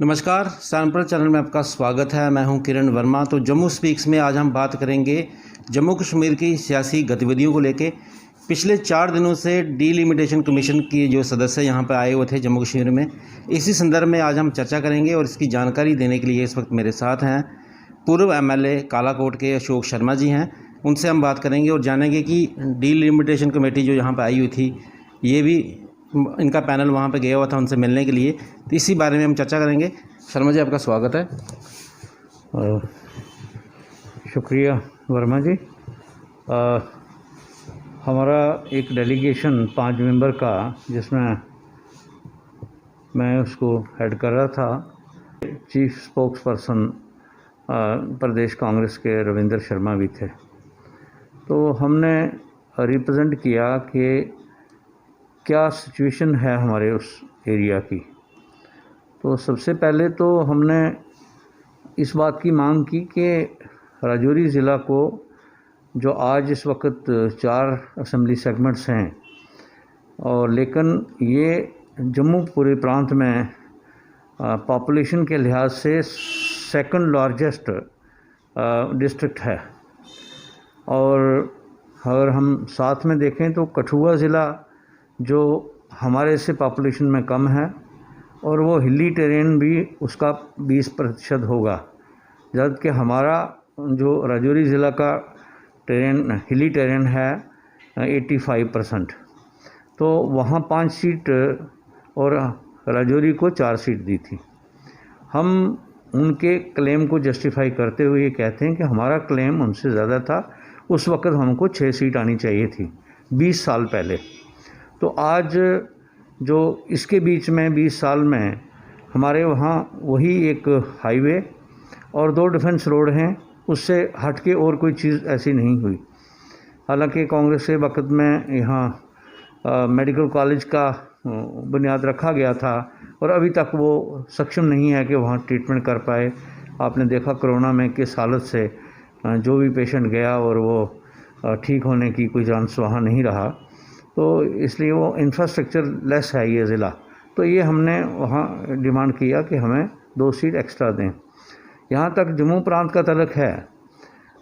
नमस्कार, सैनपुर चैनल में आपका स्वागत है। मैं हूं किरण वर्मा। तो जम्मू स्पीक्स में आज हम बात करेंगे जम्मू कश्मीर की सियासी गतिविधियों को लेके। पिछले 4 दिनों से डीलिमिटेशन कमीशन की जो सदस्य यहां पर आए हुए थे जम्मू कश्मीर में, इसी संदर्भ में आज हम चर्चा करेंगे और इसकी जानकारी देने के लिए इस वक्त मेरे साथ हैं पूर्व एमएलए कालाकोट के अशोक शर्मा जी हैं। उनसे हम बात करेंगे और जानेंगे कि डीलिमिटेशन कमेटी जो यहाँ पर आई हुई थी, ये भी इनका पैनल वहाँ पे गया हुआ था उनसे मिलने के लिए, तो इसी बारे में हम चर्चा करेंगे। शर्मा जी, आपका स्वागत है। शुक्रिया वर्मा जी। हमारा एक डेलीगेशन 5 मेंबर का, जिसमें मैं उसको हेड कर रहा था, चीफ स्पोक्स पर्सन प्रदेश कांग्रेस के रविंदर शर्मा भी थे। तो हमने रिप्रेजेंट किया कि क्या सिचुएशन है हमारे उस एरिया की। तो सबसे पहले तो हमने इस बात की मांग की कि राजौरी ज़िला को, जो आज इस वक्त 4 असेंबली सेगमेंट्स हैं, और लेकिन ये जम्मू पूरे प्रांत में पॉपुलेशन के लिहाज से सेकंड लार्जेस्ट डिस्ट्रिक्ट है। और अगर हम साथ में देखें तो कठुआ ज़िला जो हमारे से पॉपुलेशन में कम है, और वो हिली टेरेन भी उसका 20% होगा, जबकि हमारा जो राजौरी ज़िला का टेरेन हिली टेरेन है 85%। तो वहाँ 5 सीट और राजौरी को 4 सीट दी थी। हम उनके क्लेम को जस्टिफाई करते हुए ये कहते हैं कि हमारा क्लेम उनसे ज़्यादा था। उस वक्त हमको 6 सीट आनी चाहिए थी 20 साल पहले। तो आज जो इसके बीच में 20 साल में हमारे वहाँ वही एक हाईवे और 2 डिफेंस रोड हैं, उससे हट के और कोई चीज़ ऐसी नहीं हुई। हालांकि कांग्रेस के वक्त में यहाँ मेडिकल कॉलेज का बुनियाद रखा गया था, और अभी तक वो सक्षम नहीं है कि वहाँ ट्रीटमेंट कर पाए। आपने देखा कोरोना में किस हालत से जो भी पेशेंट गया और वो ठीक होने की कोई चांस वहाँ नहीं रहा। तो इसलिए वो इंफ्रास्ट्रक्चर लेस है ये ज़िला। तो ये हमने वहाँ डिमांड किया कि हमें 2 सीट एक्स्ट्रा दें। यहाँ तक जम्मू प्रांत का तल्लुक़ है,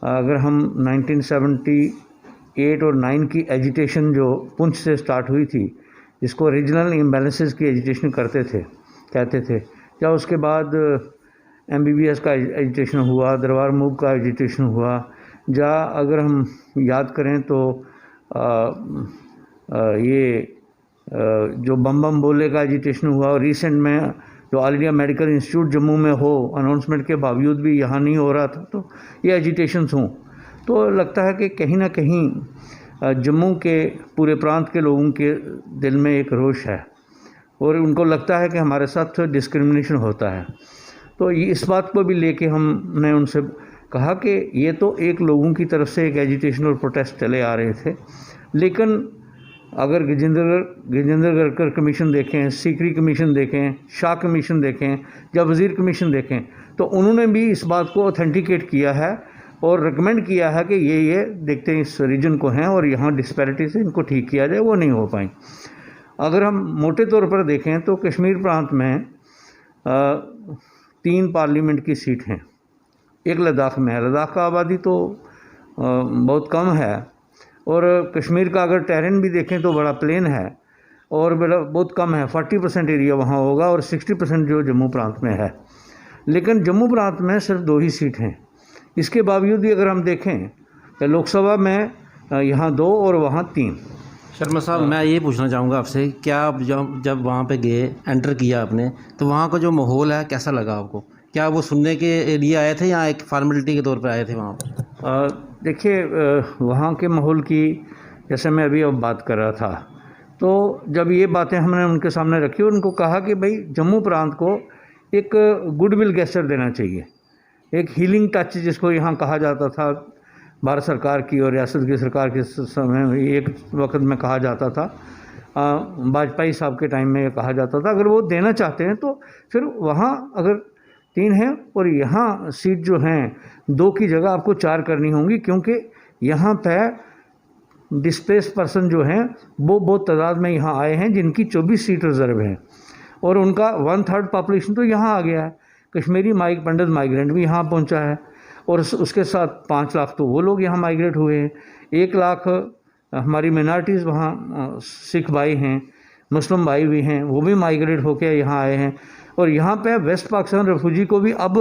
अगर हम 1978 और 9 की एजिटेशन जो पुंछ से स्टार्ट हुई थी, जिसको रीजनल इम्बैलेंसेस की एजिटेशन कहते थे, या उसके बाद MBBS का एजिटेशन हुआ, दरबार मूव का एजिटेशन हुआ, या अगर हम याद करें तो ये जो बम बम बोले का एजिटेशन हुआ, और रिसेंट में जो all India medical institute Jammu में हो, अनाउंसमेंट के बावजूद भी यहाँ नहीं हो रहा था, तो ये एजिटेशंस हों। तो लगता है कि कहीं ना कहीं जम्मू के पूरे प्रांत के लोगों के दिल में एक रोष है, और उनको लगता है कि हमारे साथ डिस्क्रिमिनेशन होता है। तो इस बात को भी लेके हमने उनसे कहा कि ये तो एक लोगों की तरफ से एक एजिटेशन और प्रोटेस्ट चले आ रहे थे, लेकिन अगर गजेंद्र गढ़कर कमीशन देखें, सीकरी कमीशन देखें, शाह कमीशन देखें, या वज़ीर कमीशन देखें, तो उन्होंने भी इस बात को ऑथेंटिकेट किया है और रिकमेंड किया है कि ये देखते हैं इस रीजन को हैं और यहाँ डिस्पैरिटी से इनको ठीक किया जाए, वो नहीं हो पाई। अगर हम मोटे तौर पर देखें तो कश्मीर प्रांत में 3 पार्लियामेंट की सीट हैं। एक लद्दाख में है। लद्दाख का आबादी तो बहुत कम है, और कश्मीर का अगर टेरेन भी देखें तो बड़ा प्लेन है और बहुत कम है। 40% एरिया वहाँ होगा और 60% जो जम्मू प्रांत में है। लेकिन जम्मू प्रांत में सिर्फ 2 ही सीट हैं। इसके बावजूद भी अगर हम देखें तो लोकसभा में यहाँ 2 और वहाँ 3। शर्मा साहब, मैं ये पूछना चाहूँगा आपसे, क्या आप जब वहाँ पे गए, एंटर किया आपने, तो वहाँ का जो माहौल है कैसा लगा आपको? क्या वो सुनने के लिए आए थे या एक फॉर्मेलिटी के तौर पे आए थे वहाँ पर? देखिए, वहाँ के माहौल की जैसे मैं अभी अब बात कर रहा था, तो जब ये बातें हमने उनके सामने रखी और उनको कहा कि भाई जम्मू प्रांत को एक गुडविल गेस्चर देना चाहिए, एक हीलिंग टच जिसको यहाँ कहा जाता था भारत सरकार की और रियासत की सरकार के समय में, एक वक्त में कहा जाता था, वाजपेयी साहब के टाइम में कहा जाता था। अगर वो देना चाहते हैं तो फिर वहाँ अगर 3 हैं और यहाँ सीट जो हैं 2 की जगह आपको 4 करनी होंगी, क्योंकि यहाँ पे डिस्प्लेस पर्सन जो हैं वो बहुत तादाद में यहाँ आए हैं, जिनकी 24 सीट रिज़र्व हैं। और उनका 1/3 पॉपुलेशन तो यहाँ आ गया है। कश्मीरी पंडित माइग्रेंट भी यहाँ पहुँचा है और उसके साथ 5 लाख तो वो लोग यहाँ माइग्रेट हुए हैं। 1 लाख हमारी मिनॉरिटीज़ वहाँ सिख भाई हैं, मुस्लिम भाई भी हैं, वो भी माइग्रेट होकर यहाँ आए हैं। और यहाँ पे वेस्ट पाकिस्तान रेफ्यूजी को भी अब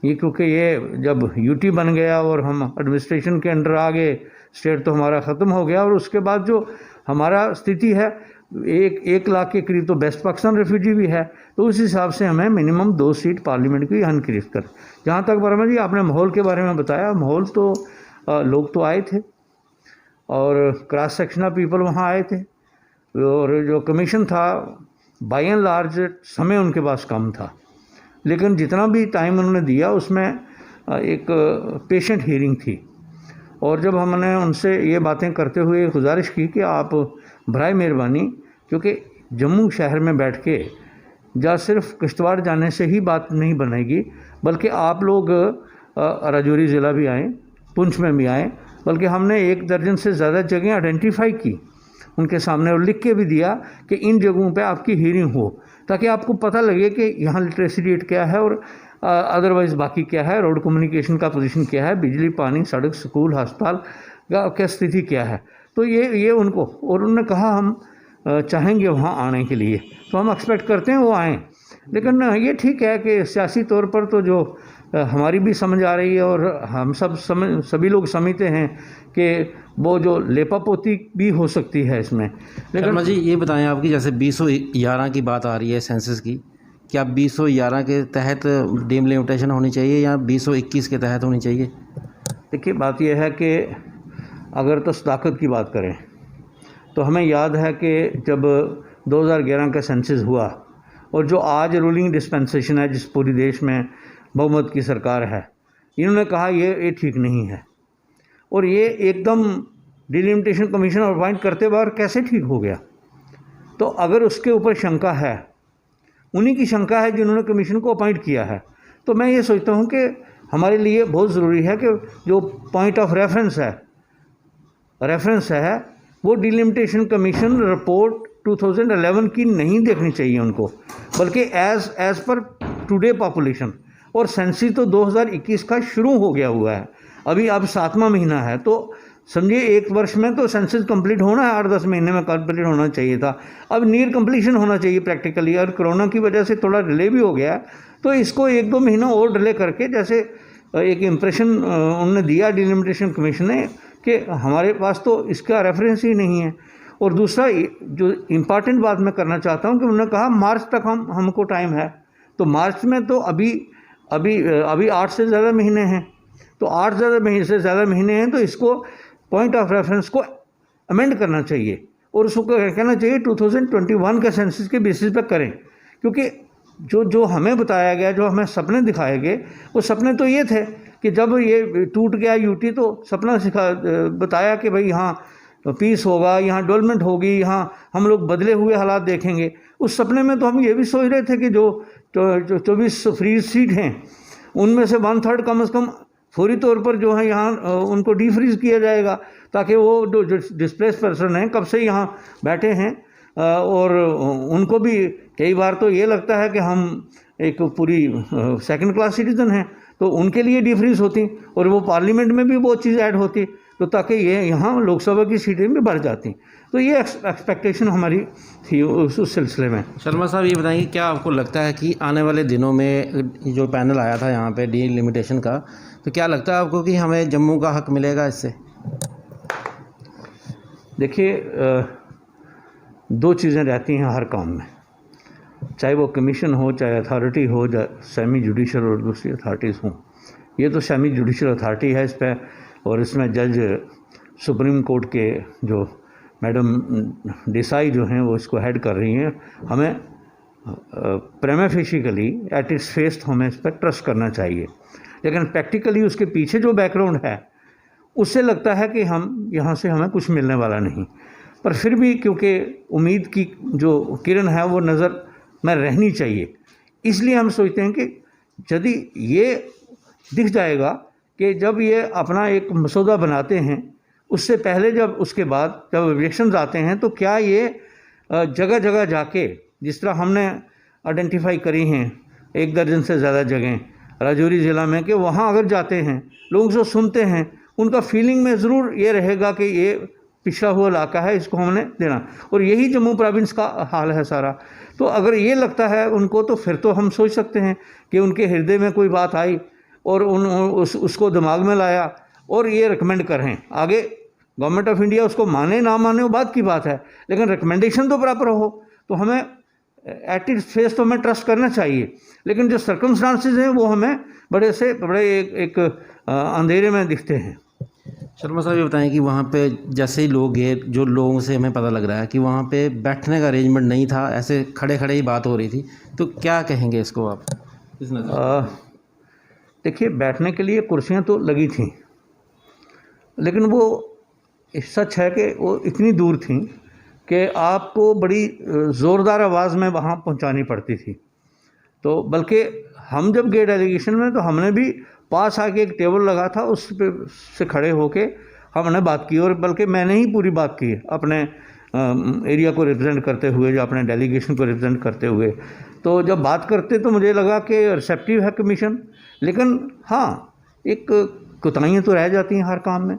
ये, क्योंकि ये जब यूटी बन गया और हम एडमिनिस्ट्रेशन के अंडर आ गए, स्टेट तो हमारा ख़त्म हो गया, और उसके बाद जो हमारा स्थिति है 1 लाख के करीब तो वेस्ट पाकिस्तान रेफ्यूजी भी है। तो उस हिसाब से हमें मिनिमम 2 सीट पार्लियामेंट की इनक्रीज कर। जहाँ तक वर्मा जी आपने माहौल के बारे में बताया, माहौल तो लोग तो आए थे और क्रॉस सेक्शन ऑफ पीपल वहाँ आए थे, और जो कमीशन था बाय एंड लार्ज समय उनके पास कम था, लेकिन जितना भी टाइम उन्होंने दिया उसमें एक पेशेंट हियरिंग थी। और जब हमने उनसे ये बातें करते हुए गुजारिश की कि आप बराए मेहरबानी, क्योंकि जम्मू शहर में बैठ के या सिर्फ किश्तवाड़ जाने से ही बात नहीं बनेगी, बल्कि आप लोग राजौरी ज़िला भी आएँ, पुंछ में भी आएँ, बल्कि हमने 1 दर्जन से ज़्यादा जगह आइडेंटिफाई की उनके सामने और लिख के भी दिया कि इन जगहों पे आपकी हियरिंग हो, ताकि आपको पता लगे कि यहाँ लिटरेसी रेट क्या है और अदरवाइज़ बाकी क्या है, रोड कम्युनिकेशन का पोजीशन क्या है, बिजली, पानी, सड़क, स्कूल, अस्पताल का क्या स्थिति क्या है। तो ये उनको, और उन्होंने कहा हम चाहेंगे वहाँ आने के लिए, तो हम एक्सपेक्ट करते हैं वो आएँ। लेकिन ये ठीक है कि सियासी तौर पर तो जो हमारी भी समझ आ रही है और हम सभी लोग समझते हैं कि वो जो लेपापोती भी हो सकती है इसमें। लेकिन शर्मा जी ये बताएं आपकी जैसे 2011 की बात आ रही है सेंसस की, क्या 2011 के तहत डिलिमिटेशन होनी चाहिए या 2021 के तहत होनी चाहिए? देखिए बात यह है कि अगर तो सदाकत की बात करें तो हमें याद है कि जब 2011 का सेंसस हुआ और जो आज रूलिंग डिस्पेंसेशन है, जिस पूरी देश में बहुमत की सरकार है, इन्होंने कहा ये ठीक नहीं है, और ये एकदम डिलिमिटेशन कमीशन अपॉइंट करते बार कैसे ठीक हो गया। तो अगर उसके ऊपर शंका है, उन्हीं की शंका है जिन्होंने कमीशन को अपॉइंट किया है, तो मैं ये सोचता हूँ कि हमारे लिए बहुत ज़रूरी है कि जो पॉइंट ऑफ रेफरेंस है वो डिलिमिटेशन कमीशन रिपोर्ट 2011 की नहीं देखनी चाहिए उनको, बल्कि एज पर टुडे पॉपुलेशन। और सेंसस तो 2021 का शुरू हो गया हुआ है, अभी अब 7वां महीना है, तो समझिए 1 वर्ष में तो सेंसस कंप्लीट होना है, 8-10 महीने में कंप्लीट होना चाहिए था, अब नियर कंप्लीशन होना चाहिए प्रैक्टिकली। और कोरोना की वजह से थोड़ा डिले भी हो गया है, तो इसको 1-2 महीना और डिले करके, जैसे एक इम्प्रेशन उन्होंने दिया डिलिमिटेशन कमीशन ने कि हमारे पास तो इसका रेफरेंस ही नहीं है। और दूसरा जो इम्पॉर्टेंट बात मैं करना चाहता हूँ कि उन्होंने कहा मार्च तक हमको टाइम है, तो मार्च में तो अभी 8 से ज़्यादा महीने हैं, तो 8 से ज़्यादा महीने हैं, तो इसको पॉइंट ऑफ रेफरेंस को अमेंड करना चाहिए और उसको कहना चाहिए 2021 के सेंसस के बेसिस पर करें। क्योंकि जो हमें बताया गया, जो हमें सपने दिखाए गए, वो सपने तो ये थे कि जब ये टूट गया यूटी तो सपना बताया कि भाई यहाँ पीस होगा, यहाँ डेवलपमेंट होगी, यहाँ हम लोग बदले हुए हालात देखेंगे। उस सपने में तो हम ये भी सोच रहे थे कि जो 24 फ्रीज सीट हैं उनमें से 1/3 कम से कम फौरी तौर पर जो है यहाँ उनको डीफ्रीज किया जाएगा, ताकि वो जो डिस्प्लेस पर्सन हैं कब से यहाँ बैठे हैं, और उनको भी कई बार तो ये लगता है कि हम एक पूरी सेकंड क्लास सिटीज़न हैं, तो उनके लिए डिफ्रीज होती और वो पार्लियामेंट में भी वो चीज़ ऐड होती, तो ताकि ये यहाँ लोकसभा की सीटें भी बढ़ जाती। तो ये एक्सपेक्टेशन हमारी थी उस सिलसिले में। शर्मा साहब ये बताएंगे, क्या आपको लगता है कि आने वाले दिनों में जो पैनल आया था यहाँ पे डिलिमिटेशन का, तो क्या लगता है आपको कि हमें जम्मू का हक मिलेगा इससे? देखिए 2 चीज़ें रहती हैं हर काम में, चाहे वो कमीशन हो, चाहे अथॉरिटी हो, सेमी जुडिशल और दूसरी अथॉरिटीज़ हों। ये तो सेमी जुडिशल अथॉरिटी है इस पर, और इसमें जज सुप्रीम कोर्ट के जो मैडम देसाई जो हैं वो इसको हेड कर रही हैं। हमें प्रेमा फेशिकली एट इट्स फेस तो हमें इस पर ट्रस्ट करना चाहिए, लेकिन प्रैक्टिकली उसके पीछे जो बैकग्राउंड है उससे लगता है कि हम यहाँ से हमें कुछ मिलने वाला नहीं। पर फिर भी क्योंकि उम्मीद की जो किरण है वो नज़र में रहनी चाहिए, इसलिए हम सोचते हैं कि यदि ये दिख जाएगा कि जब ये अपना एक मसौदा बनाते हैं उससे पहले, जब उसके बाद जब इलेक्शंस आते हैं, तो क्या ये जगह जगह जाके, जिस तरह हमने आइडेंटिफाई करी हैं 1 दर्जन से ज़्यादा जगहें राजौरी ज़िला में, कि वहाँ अगर जाते हैं, लोगों से सुनते हैं, उनका फीलिंग में ज़रूर ये रहेगा कि ये पिछड़ा हुआ इलाका है, इसको हमने देना। और यही जम्मू प्रोविंस का हाल है सारा। तो अगर ये लगता है उनको, तो फिर तो हम सोच सकते हैं कि उनके हृदय में कोई बात आई और उसको दिमाग में लाया और ये रिकमेंड करें आगे। गवर्नमेंट ऑफ इंडिया उसको माने ना माने वो बात की बात है, लेकिन रिकमेंडेशन तो प्रॉपर हो। तो हमें एट इट्स फेस तो हमें ट्रस्ट करना चाहिए, लेकिन जो सर्कमस्टांसेस हैं वो हमें बड़े एक अंधेरे में दिखते हैं। शर्मा साहब ये बताएं कि वहाँ पे जैसे ही लोग गए, जो लोगों से हमें पता लग रहा है कि वहाँ पे बैठने का अरेंजमेंट नहीं था, ऐसे खड़े खड़े ही बात हो रही थी, तो क्या कहेंगे इसको आप इस नज़र? देखिए, बैठने के लिए कुर्सियाँ तो लगी थीं, लेकिन वो सच है कि वो इतनी दूर थीं कि आपको बड़ी ज़ोरदार आवाज़ में वहाँ पहुँचानी पड़ती थी। तो बल्कि हम जब गए डेलीगेशन में, तो हमने भी पास आके एक टेबल लगा था, उस पे से खड़े होके हमने बात की, और बल्कि मैंने ही पूरी बात की अपने एरिया को रिप्रेजेंट करते हुए, जो अपने डेलीगेशन को रिप्रेजेंट करते हुए। तो जब बात करते तो मुझे लगा कि रिसेप्टिव है कमीशन, लेकिन हाँ, एक कोताहियाँ तो रह जाती हैं हर काम में,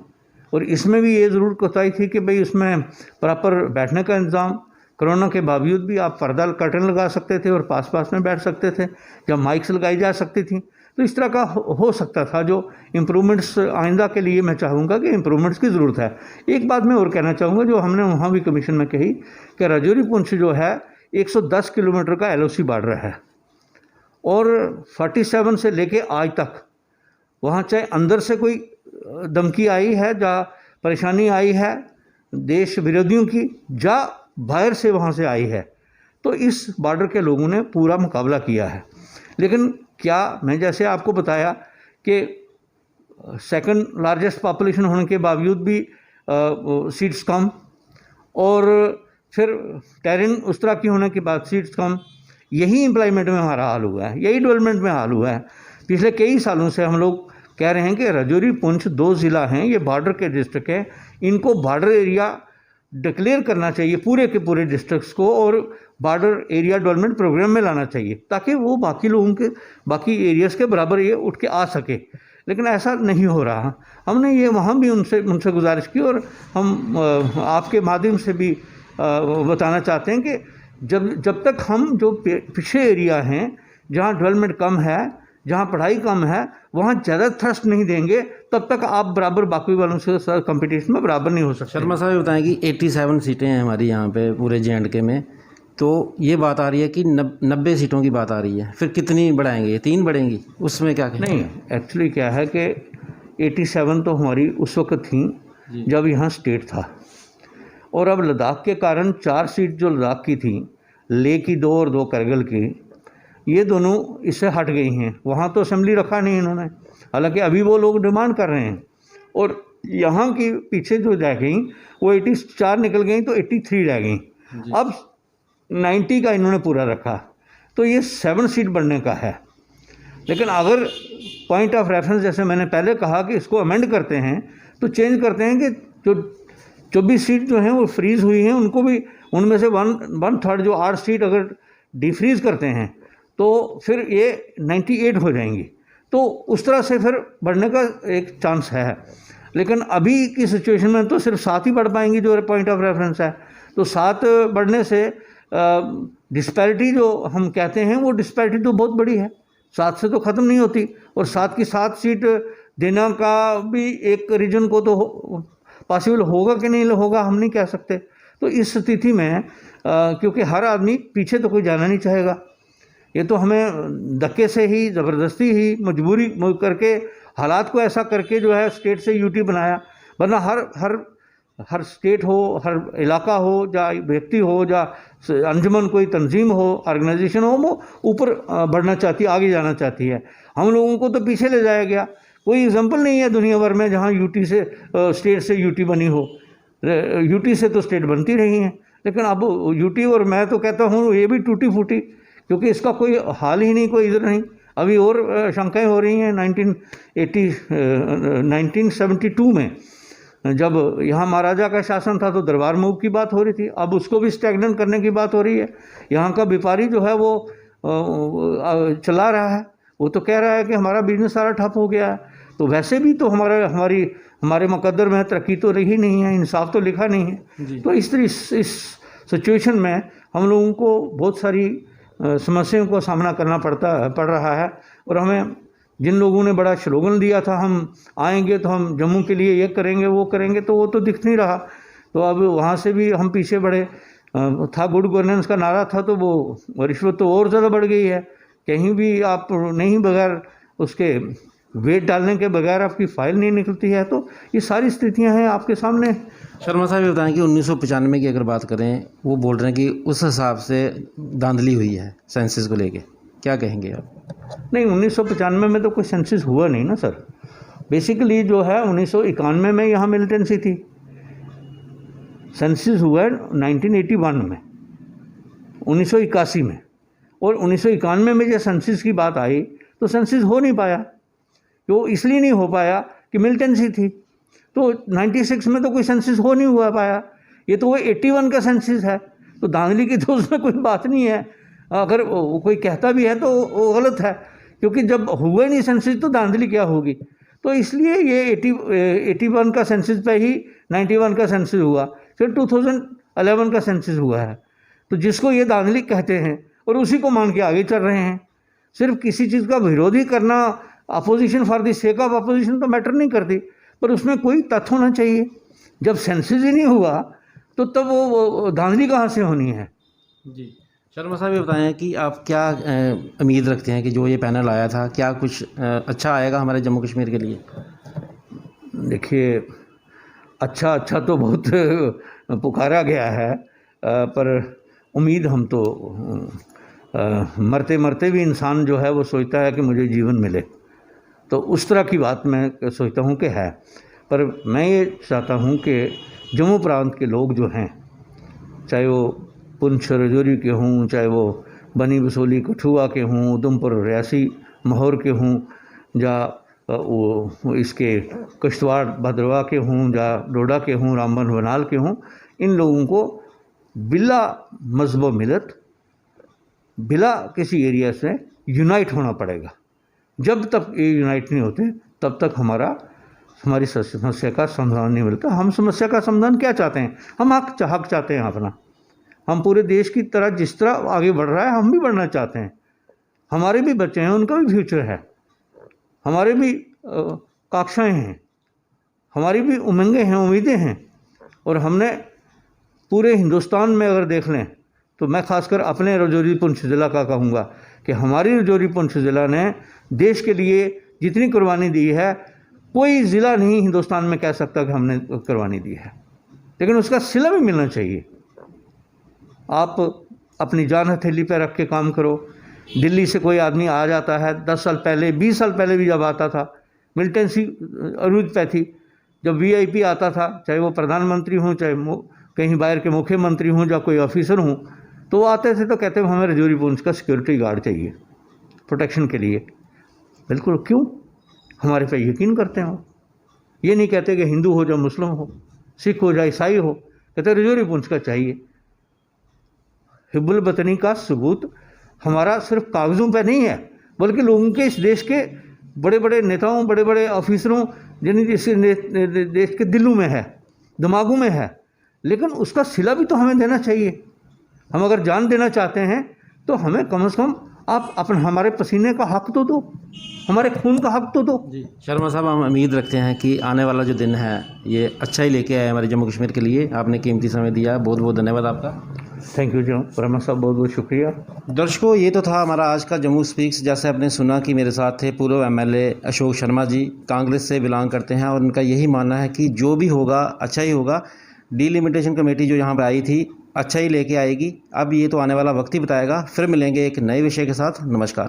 और इसमें भी ये ज़रूर कोताही थी कि भाई उसमें प्रॉपर बैठने का इंतज़ाम, कोरोना के बावजूद भी आप पर्दा कर्टन लगा सकते थे और पास में बैठ सकते थे, जब माइक्स लगाई जा सकती थी। तो इस तरह का हो सकता था, जो इम्प्रूवमेंट्स आइंदा के लिए मैं चाहूँगा कि इम्प्रूवमेंट्स की ज़रूरत है। एक बात मैं और कहना चाहूँगा, जो हमने वहाँ भी कमीशन में कही, कि राजौरी पुंछ जो है 110 किलोमीटर का LOC बॉर्डर है, और 47 से लेके आज तक वहाँ चाहे अंदर से कोई धमकी आई है, या परेशानी आई है देश विरोधियों की, या बाहर से वहाँ से आई है, तो इस बॉर्डर के लोगों ने पूरा मुकाबला किया है। लेकिन क्या, मैं जैसे आपको बताया कि सेकंड लार्जेस्ट पॉपुलेशन होने के बावजूद भी सीट्स कम, और फिर टेरेन उस तरह की होने के बाद सीट्स कम, यही एम्प्लॉयमेंट में हमारा हाल हुआ है, यही डेवलपमेंट में हाल हुआ है। पिछले कई सालों से हम लोग कह रहे हैं कि राजौरी पुंछ 2 ज़िला हैं, ये बॉर्डर के डिस्ट्रिक्ट हैं, इनको बॉर्डर एरिया डिक्लेयर करना चाहिए पूरे के पूरे डिस्ट्रिक्ट्स को, और बॉर्डर एरिया डेवलपमेंट प्रोग्राम में लाना चाहिए, ताकि वो बाकी लोगों के, बाकी एरियाज़ के बराबर ये उठ के आ सके। लेकिन ऐसा नहीं हो रहा। हमने ये वहाँ भी उनसे गुजारिश की, और हम आपके माध्यम से भी बताना चाहते हैं कि जब तक हम जो पिछड़े एरिया हैं, जहाँ डेवलपमेंट कम है, जहाँ पढ़ाई कम है, वहाँ ज़्यादा थ्रस्ट नहीं देंगे, तब तक आप बराबर बाकी वालों से कंपटीशन में बराबर नहीं हो सकते। शर्मा साहब बताएं कि 87 सीटें हैं हमारी यहाँ पे पूरे J&K में, तो ये बात आ रही है कि 90 सीटों की बात आ रही है, फिर कितनी बढ़ाएंगे? 3 बढ़ेंगी? उसमें क्या कहेंगे? नहीं, एक्चुअली क्या है कि 87 तो हमारी उस वक्त थी जब यहाँ स्टेट था, और अब लद्दाख के कारण 4 सीट जो लद्दाख की थी, लेह की 2 और 2 करगिल की, ये दोनों इससे हट गई हैं। वहाँ तो असेंबली रखा नहीं इन्होंने, हालांकि अभी वो लोग डिमांड कर रहे हैं, और यहाँ की पीछे जो रह गई वो 84 निकल गई, तो 83 रह गई। अब 90 का इन्होंने पूरा रखा, तो ये 7 सीट बढ़ने का है। लेकिन अगर पॉइंट ऑफ रेफरेंस, जैसे मैंने पहले कहा कि इसको अमेंड करते हैं, तो चेंज करते हैं कि जो 24 सीट जो हैं वो फ्रीज़ हुई हैं, उनको भी उनमें से 1/3 जो 8 सीट अगर डिफ्रीज़ करते हैं, तो फिर ये 98 हो जाएंगी। तो उस तरह से फिर बढ़ने का एक चांस है। लेकिन अभी की सिचुएशन में तो सिर्फ 7 ही बढ़ पाएंगी, जो पॉइंट ऑफ रेफरेंस है। तो 7 बढ़ने से डिस्पैरिटी जो हम कहते हैं, वो डिस्पैरिटी तो बहुत बड़ी है, 7 से तो ख़त्म नहीं होती, और 7 की 7 सीट देना का भी एक रीजन को तो पॉसिबल होगा कि नहीं होगा, हम नहीं कह सकते। तो इस स्थिति में क्योंकि हर आदमी पीछे तो कोई जाना नहीं चाहेगा, ये तो हमें धक्के से ही, ज़बरदस्ती ही, मजबूरी करके, हालात को ऐसा करके जो है स्टेट से यूटी बनाया। वरना हर स्टेट हो, हर इलाका हो, या व्यक्ति हो, या अंजुमन कोई तंजीम हो, ऑर्गेनाइजेशन हो, वो ऊपर बढ़ना चाहती है, आगे जाना चाहती है। हम लोगों को तो पीछे ले जाया गया। कोई एग्जाम्पल नहीं है दुनिया भर में जहाँ यूटी से स्टेट से यूटी बनी हो। यूटी से तो स्टेट बनती रही हैं, लेकिन अब यूटी, और मैं तो कहता हूँ ये भी टूटी फूटी, क्योंकि इसका कोई हाल ही नहीं, कोई इधर नहीं। अभी और शंकाएं हो रही हैं। 1972 में जब यहाँ महाराजा का शासन था, तो दरबार मूव की बात हो रही थी, अब उसको भी स्टैग्नेंट करने की बात हो रही है। यहाँ का व्यापारी जो है वो चला रहा है। वो तो कह रहा है कि हमारा बिजनेस सारा ठप हो गया है। तो वैसे भी तो हमारे मुकद्दर में तरक्की तो रही नहीं है, इंसाफ तो लिखा नहीं है। तो इस सिचुएशन में हम लोगों को बहुत सारी समस्याओं का सामना करना पड़ रहा है। और हमें जिन लोगों ने बड़ा स्लोगन दिया था, हम आएंगे तो हम जम्मू के लिए ये करेंगे वो करेंगे, तो वो तो दिख नहीं रहा। तो अब वहाँ से भी हम पीछे बढ़े। था गुड गवर्नेंस का नारा था, तो वो रिश्वत तो और ज़्यादा बढ़ गई है। कहीं भी आप नहीं, बगैर उसके वेट डालने के बगैर आपकी फ़ाइल नहीं निकलती है। तो ये सारी स्थितियां हैं आपके सामने। शर्मा साहब ये बताएं कि 1995 की अगर बात करें, वो बोल रहे हैं कि उस हिसाब से धांधली हुई है सेंसस को लेके, क्या कहेंगे आप? नहीं, 1995 में तो कोई सेंसस हुआ नहीं ना सर। बेसिकली जो है 1991 में यहाँ मिलिटेंसी थी। सेंसस हुआ है 1981 में, 1981 में। और 1991 में जब सेंसस की बात आई तो सेंसस हो नहीं पाया। तो इसलिए नहीं हो पाया कि मिलिटेंसी थी। तो 96 में तो कोई सेंसस हो नहीं हुआ पाया। ये तो वो 81 का सेंसस है। तो धांधली की तो उसमें कोई बात नहीं है। अगर कोई कहता भी है तो वो गलत है, क्योंकि जब हुआ नहीं सेंसस तो धांधली क्या होगी। तो इसलिए ये 81 का सेंसस पे ही 91 का सेंसस हुआ, फिर 2011 का सेंसस हुआ है। तो जिसको ये धांधली कहते हैं और उसी को मान के आगे चल रहे हैं। सिर्फ किसी चीज़ का विरोधी करना, opposition for the sake of opposition तो मैटर नहीं करती, पर उसमें कोई तथ्य होना चाहिए। जब सेंसस ही नहीं हुआ तो तब वो धांधली कहाँ से होनी है। जी शर्मा साहब ये बताएं कि आप क्या उम्मीद रखते हैं कि जो ये पैनल आया था, क्या कुछ अच्छा आएगा हमारे जम्मू कश्मीर के लिए? देखिए, अच्छा तो बहुत पुकारा गया है, पर उम्मीद हम तो मरते मरते भी इंसान जो है वो सोचता है कि मुझे जीवन मिले। तो उस तरह की बात मैं सोचता हूँ कि है। पर मैं ये चाहता हूँ कि जम्मू प्रांत के लोग जो हैं, चाहे वो पुंछ राजौरी के हों, चाहे वो बनी बसोली कठुआ के हों, उधमपुर रियासी माहौर के हों, या वो इसके किश्तवाड़ भद्रवाह के हों, या डोडा के हों, रामबन वनाल के हों, इन लोगों को बिला मजहब मिलत, बिला किसी एरिया से यूनाइट होना पड़ेगा। जब तक ये यूनाइट नहीं होते तब तक हमारी समस्या का समाधान नहीं मिलता। हम समस्या का समाधान क्या चाहते हैं? हम हक चाहते हैं अपना। हम पूरे देश की तरह जिस तरह आगे बढ़ रहा है हम भी बढ़ना चाहते हैं। हमारे भी बच्चे हैं, उनका भी फ्यूचर है, हमारे भी कांक्षाएँ हैं, हमारी भी उमंगें हैं, उम्मीदें हैं। और हमने पूरे हिंदुस्तान में अगर देख लें तो मैं खासकर अपने राजौरी पुंछ ज़िला का कहूँगा कि हमारी राजौरी पुंछ ज़िला ने देश के लिए जितनी कुर्बानी दी है, कोई ज़िला नहीं हिंदुस्तान में कह सकता कि हमने कुर्बानी दी है। लेकिन उसका सिला भी मिलना चाहिए। आप अपनी जान हथेली पर रख के काम करो। दिल्ली से कोई आदमी आ जाता है, 10 साल पहले 20 साल पहले भी जब आता था, मिलिटेंसी अरूज पे थी। जब VIP आता था, चाहे वो प्रधानमंत्री हों, चाहे कहीं बाहर के मुख्यमंत्री हों, या कोई ऑफिसर हों, तो वो आते थे तो कहते हैं हमें राजौरी पुंछ का सिक्योरिटी गार्ड चाहिए प्रोटेक्शन के लिए। बिल्कुल, क्यों? हमारे पे यकीन करते हो। ये नहीं कहते कि हिंदू हो या मुस्लिम हो, सिख हो या ईसाई हो, कहते राजौरी पुंछ का चाहिए। हिब्बुल वतनी का सबूत हमारा सिर्फ कागज़ों पे नहीं है, बल्कि लोगों के, इस देश के बड़े बड़े नेताओं, बड़े बड़े ऑफिसरों, जिन देश के दिलों में है, दिमागों में है। लेकिन उसका सिला भी तो हमें देना चाहिए। हम अगर जान देना चाहते हैं तो हमें कम से कम आप हमारे पसीने का हक तो दो, हमारे खून का हक तो दो। जी शर्मा साहब, हम उम्मीद रखते हैं कि आने वाला जो दिन है ये अच्छा ही लेके आए हमारे जम्मू कश्मीर के लिए। आपने कीमती समय दिया, बहुत बहुत धन्यवाद आपका। थैंक यू वर्मा साहब, बहुत बहुत शुक्रिया। दर्शकों, ये तो था हमारा आज का जम्मू स्पीक्स। जैसे आपने सुना कि मेरे साथ थे पूर्व MLA अशोक शर्मा जी, कांग्रेस से बिलोंग करते हैं, और उनका यही मानना है कि जो भी होगा अच्छा ही होगा। डीलिमिटेशन कमेटी जो यहाँ पर आई थी अच्छा ही लेके आएगी। अब ये तो आने वाला वक्त ही बताएगा। फिर मिलेंगे एक नए विषय के साथ। नमस्कार।